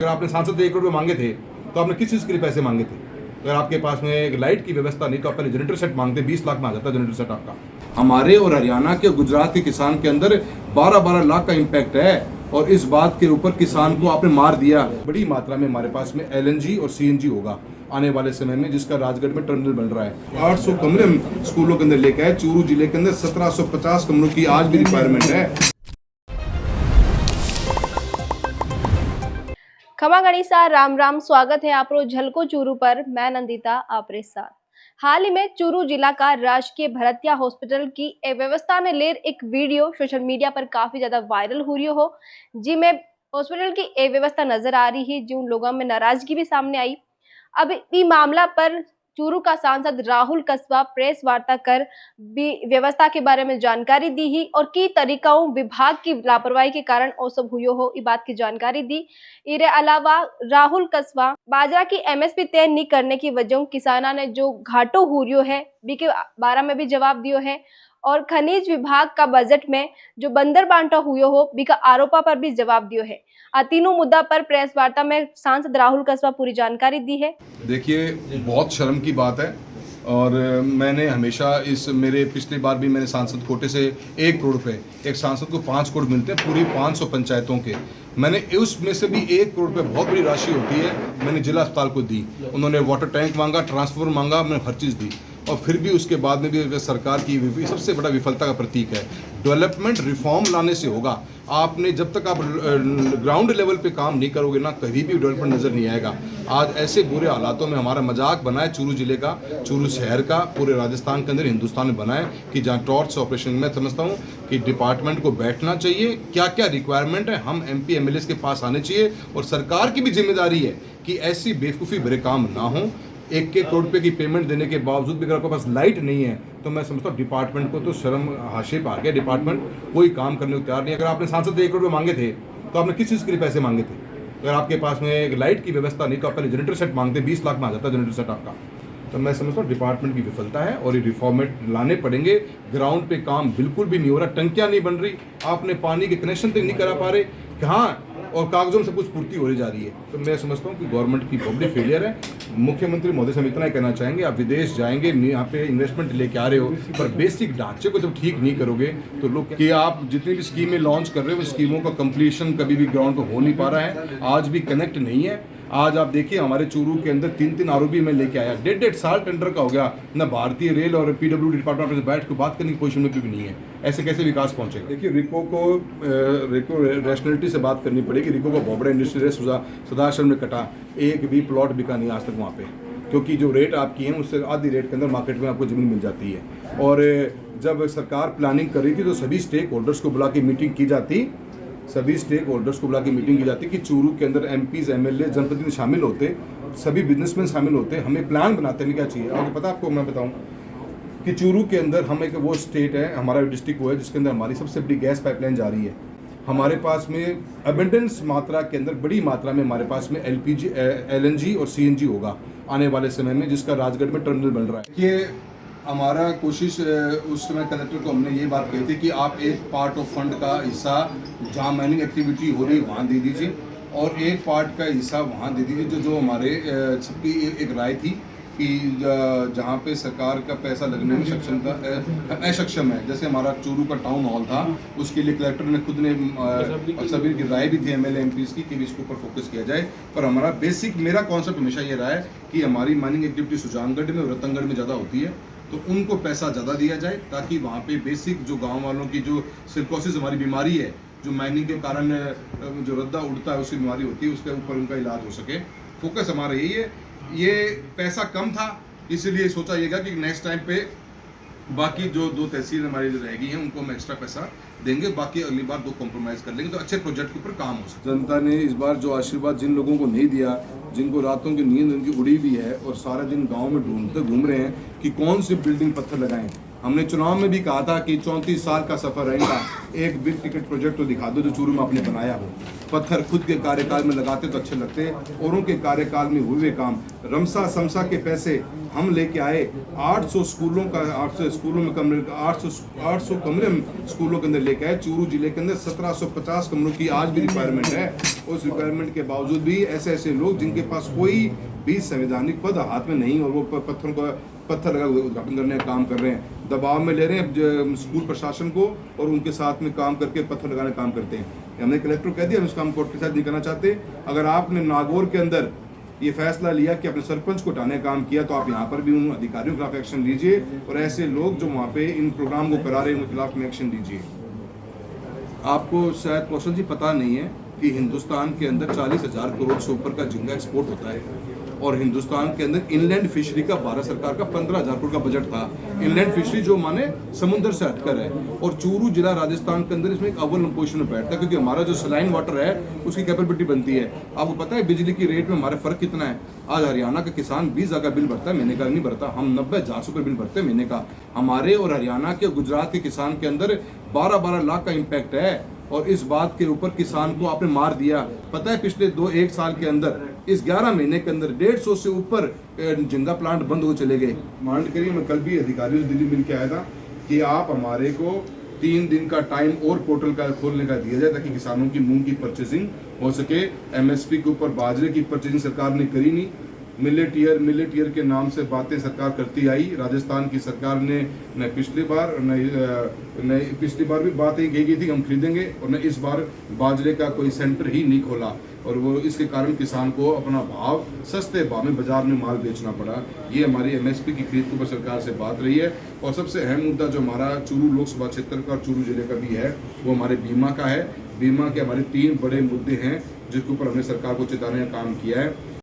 अगर आपने सांसद से 1 करोड़ रुपये मांगे थे तो आपने किस चीज़ के लिए पैसे मांगे थे? अगर आपके पास में एक लाइट की व्यवस्था नहीं तो आप पहले जनरेटर सेट मांगते, 20 लाख में आ जाता जनरेटर सेट आपका। हमारे और हरियाणा के गुजरात के किसान के अंदर 12-12 लाख का इम्पैक्ट है और इस बात के ऊपर किसान को आपने मार दिया। बड़ी मात्रा में हमारे पास में LNG और CNG होगा आने वाले समय में, जिसका राजगढ़ में टर्मिनल बन रहा है। 800 कमरे हम स्कूलों के अंदर लेके आए। चूरू जिले के अंदर 1750 कमरों की आज भी रिक्वायरमेंट है। खमा गणिसा राम राम, स्वागत है आपरो झलको चूरू पर। मैं नंदिता आपरे साथ। हाल ही में चूरू जिला का राजकीय भरतिया हॉस्पिटल की व्यवस्था ने लेर एक वीडियो सोशल मीडिया पर काफी ज्यादा वायरल हो रही हो, जिसमें हॉस्पिटल की व्यवस्था नजर आ रही है, जो उन लोगों में नाराजगी भी सामने आई। अब इस मामला पर चूरू का सांसद राहुल कस्बा प्रेस वार्ता कर व्यवस्था के बारे में जानकारी दी ही और की तरीकाओं विभाग की लापरवाही के कारण वो सब हुई हो, इस बात की जानकारी दी। इसके अलावा राहुल कस्बा बाजरा की MSP तय नहीं करने की वजह किसाना ने जो घाटो हो रियो है बी के बारे में भी जवाब दियो है और खनिज विभाग का बजट में जो बंदर बांटा हुए हो बी का आरोपा पर भी जवाब दियो है। तीनों मुद्दा पर प्रेस वार्ता में सांसद राहुल कस्बा पूरी जानकारी दी है। देखिए, बहुत शर्म की बात है और मैंने हमेशा मेरे पिछली बार भी मैंने सांसद कोटे से 1 करोड़ रुपए, एक सांसद को 5 करोड़ मिलते हैं पूरी 500 पंचायतों के। मैंने उसमें से भी 1 करोड़ रुपए, बहुत बड़ी राशि होती है, मैंने जिला अस्पताल को दी। उन्होंने वाटर टैंक मांगा, ट्रांसफार्मर मांगा, मैंने हर चीज़ दी और फिर भी उसके बाद में भी सरकार की सबसे बड़ा विफलता का प्रतीक है। डेवलपमेंट रिफॉर्म लाने से होगा। आपने जब तक आप ग्राउंड लेवल पे काम नहीं करोगे ना, कभी भी डेवलपमेंट नज़र नहीं आएगा। आज ऐसे बुरे हालातों में हमारा मजाक बनाए चूरू जिले का, चूरू शहर का, पूरे राजस्थान के अंदर, हिंदुस्तान में बनाए कि जहाँ टॉर्च ऑपरेशन, मैं समझता हूँ कि डिपार्टमेंट को बैठना चाहिए, क्या क्या रिक्वायरमेंट है हम MP MLAs के पास आने चाहिए और सरकार की भी जिम्मेदारी है कि ऐसी बेवकूफ़ी भरे काम ना हो। 1 करोड़ रुपये की पेमेंट देने के बावजूद भी अगर आपके पास लाइट नहीं है तो मैं समझता हूँ डिपार्टमेंट को तो शर्म हाशिए पर आ गया। डिपार्टमेंट कोई काम करने को तैयार नहीं। अगर आपने सांसद से 1 करोड़ रुपये मांगे थे तो आपने किस चीज़ के लिए पैसे मांगे थे? अगर आपके पास में एक लाइट की व्यवस्था नहीं तो आप पहले जनरेटर सेट मांगते, 20 लाख में आ जाता जनरेटर सेट आपका। तो मैं समझता हूँ डिपार्टमेंट की विफलता है और ये रिफॉर्मेट लाने पड़ेंगे। ग्राउंड पे काम बिल्कुल भी नहीं हो रहा, टंकियाँ नहीं बन रही, आपने पानी के कनेक्शन तक नहीं करा पा रहे, कहाँ और कागजों में सब कुछ पूर्ति हो जा रही है। तो मैं समझता हूँ कि गवर्नमेंट की पब्लिक फेलियर है। मुख्यमंत्री महोदय से हम इतना ही कहना चाहेंगे, आप विदेश जाएंगे, यहाँ पे इन्वेस्टमेंट लेके आ रहे हो, पर बेसिक ढांचे को जब ठीक नहीं करोगे तो लोग कि आप जितनी भी स्कीमें लॉन्च कर रहे हो, स्कीमों का कंप्लीशन कभी भी ग्राउंड पर हो नहीं पा रहा है, आज भी कनेक्ट नहीं है। आज आप देखिए हमारे चूरू के अंदर 3-3 ROB में लेके आया, 1.5 साल टेंडर का हो गया, न भारतीय रेल और PWD डिपार्टमेंट में बैठ के बात करने की पोजीशन में भी नहीं है। ऐसे कैसे विकास पहुंचेगा? देखिए, रिको रैशनलिटी से बात करनी पड़ेगी। रिको का बोबड़ा इंडस्ट्री है, सदाशरण में कटा, एक भी प्लॉट बिका नहीं आज तक वहाँ पे, क्योंकि जो रेट आपकी है उससे आधी रेट के अंदर मार्केट में आपको ज़मीन मिल जाती है। और जब सरकार प्लानिंग कर रही थी तो सभी स्टेक होल्डर्स को बुला के मीटिंग की जाती, कि चूरू के अंदर MPs MLA जनप्रतिनिधि शामिल होते, सभी बिजनेसमैन शामिल होते, हमें प्लान बनाते हैं क्या चाहिए। आपको पता, आपको मैं बताऊं कि चूरू के अंदर हम एक वो स्टेट है, हमारा डिस्ट्रिक्ट वो है जिसके अंदर हमारी सबसे बड़ी गैस पाइपलाइन जा रही है। हमारे पास में अबेंडेंस मात्रा के अंदर, बड़ी मात्रा में हमारे पास में LPG LNG और CNG होगा आने वाले समय में, जिसका राजगढ़ में टर्मिनल बन रहा है। ये हमारा कोशिश, उस समय कलेक्टर को हमने ये बात कही थी कि आप एक पार्ट ऑफ फंड का हिस्सा जहाँ माइनिंग एक्टिविटी हो रही वहाँ दे दीजिए और एक पार्ट का हिस्सा वहाँ दे दीजिए। जो हमारे सबकी एक राय थी कि जहाँ पे सरकार का पैसा लगने में अक्षम है, जैसे हमारा चूरू का टाउन हॉल था, उसके लिए कलेक्टर ने खुद ने और सभी की राय भी थी MLA MPs की कि इसके ऊपर फोकस किया जाए। पर हमारा बेसिक, मेरा कॉन्सेप्ट हमेशा ये रहा है कि हमारी माइनिंग एक्टिविटी सुजानगढ़ में और रतनगढ़ में ज़्यादा होती है, तो उनको पैसा ज़्यादा दिया जाए ताकि वहाँ पे बेसिक जो गांव वालों की जो सिलिकोसिस हमारी बीमारी है, जो माइनिंग के कारण जो रद्दा उड़ता है, उसकी बीमारी होती है, उसके ऊपर उनका इलाज हो सके। फोकस हमारा यही है। ये पैसा कम था, इसलिए सोचा ये कि नेक्स्ट टाइम पे बाकी जो 2 तहसील हमारी रहेगी हैं उनको हम एक्स्ट्रा पैसा देंगे, बाकी अगली बार 2 कॉम्प्रोमाइज़ कर लेंगे तो अच्छे प्रोजेक्ट के ऊपर काम हो सके। जनता ने इस बार जो आशीर्वाद जिन लोगों को नहीं दिया, जिनको रातों की नींद उनकी उड़ी भी है और सारा दिन गांव में ढूंढते घूम रहे हैं कि कौन सी बिल्डिंग पत्थर लगाएं, हमने चुनाव में भी कहा था कि 34 साल का सफर रहेगा, एक बिग टिकट प्रोजेक्ट तो दिखा दो जो चूरू में आपने बनाया हो। पत्थर खुद के कार्यकाल में लगाते तो अच्छे लगते, औरों के कार्यकाल में हुए काम। रमसा समसा के पैसे हम लेके आए, 800 स्कूलों का 800 स्कूलों में कमरे 800 कमरे स्कूलों के अंदर लेके आए। चूरू जिले के अंदर 1750 कमरों की आज भी रिक्वायरमेंट है। उस रिक्वायरमेंट के बावजूद भी ऐसे ऐसे लोग जिनके पास कोई भी संवैधानिक पद हाथ में नहीं और वो पत्थर लगा उद्घाटन करने का काम कर रहे हैं, दबाव में ले रहे हैं स्कूल प्रशासन को और उनके साथ में काम करके पत्थर लगाने का काम करते हैं। हमने कलेक्टर कह दिया, हम इस काम कोर्ट के साथ नहीं करना चाहते। अगर आपने नागौर के अंदर ये फैसला लिया कि अपने सरपंच को हटाने का काम किया तो आप यहाँ पर भी उन अधिकारियों के खिलाफ एक्शन लीजिए और ऐसे लोग जो वहाँ पे इन प्रोग्राम को करा रहे हैं उनके खिलाफ में एक्शन लीजिए। आपको शायद कौशल जी पता नहीं है कि हिंदुस्तान के अंदर 40,000 करोड़ से ऊपर का झींगा एक्सपोर्ट होता है और हिंदुस्तान के अंदर इनलैंड फिशरी का भारत सरकार का 15,000 करोड़ का बजट था। इनलैंड फिशरी जो माने समुद्र से हटकर है और चूरू जिला राजस्थान के अंदर इसमें एक अव्वल पोजीशन में बैठता है क्योंकि हमारा जो सलाइन वाटर है उसकी कैपेबिलिटी बनती है। आपको पता है बिजली की रेट में हमारे फर्क कितना है? आज हरियाणा का किसान 20,000 का बिल भरता है, महीने का नहीं भरता। हम 90,000 रुपये बिल भरते हैं महीने का। हमारे और हरियाणा के गुजरात के किसान के अंदर 12-12 लाख का इम्पैक्ट है और इस बात के ऊपर किसान को आपने मार दिया। पता है पिछले 1 साल के अंदर इस 11 महीने के अंदर 150 से ऊपर झींगा प्लांट बंद हो चले गए। मांड करिए, मैं कल भी अधिकारियों से दिल्ली मिल के आया था कि आप हमारे को 3 दिन का टाइम और पोर्टल का खोलने का दिया जाए ताकि किसानों की मूंग की परचेसिंग हो सके। एमएसपी के ऊपर बाजरे की परचेसिंग सरकार ने करी नहीं। मिलेट ईयर के नाम से बातें सरकार करती आई। राजस्थान की सरकार ने न पिछली बार भी बात यही की थी हम खरीदेंगे और न इस बार बाजरे का कोई सेंटर ही नहीं खोला और वो इसके कारण किसान को अपना भाव सस्ते भाव में बाजार में माल बेचना पड़ा। ये हमारी एमएसपी की खरीद के ऊपर सरकार से बात रही है। और सबसे अहम मुद्दा जो हमारा चूरू लोकसभा क्षेत्र का और चूरू जिले का भी है वो हमारे बीमा का है। बीमा के हमारे 3 बड़े मुद्दे हैं जिसके ऊपर हमने सरकार को चेताने का काम किया है।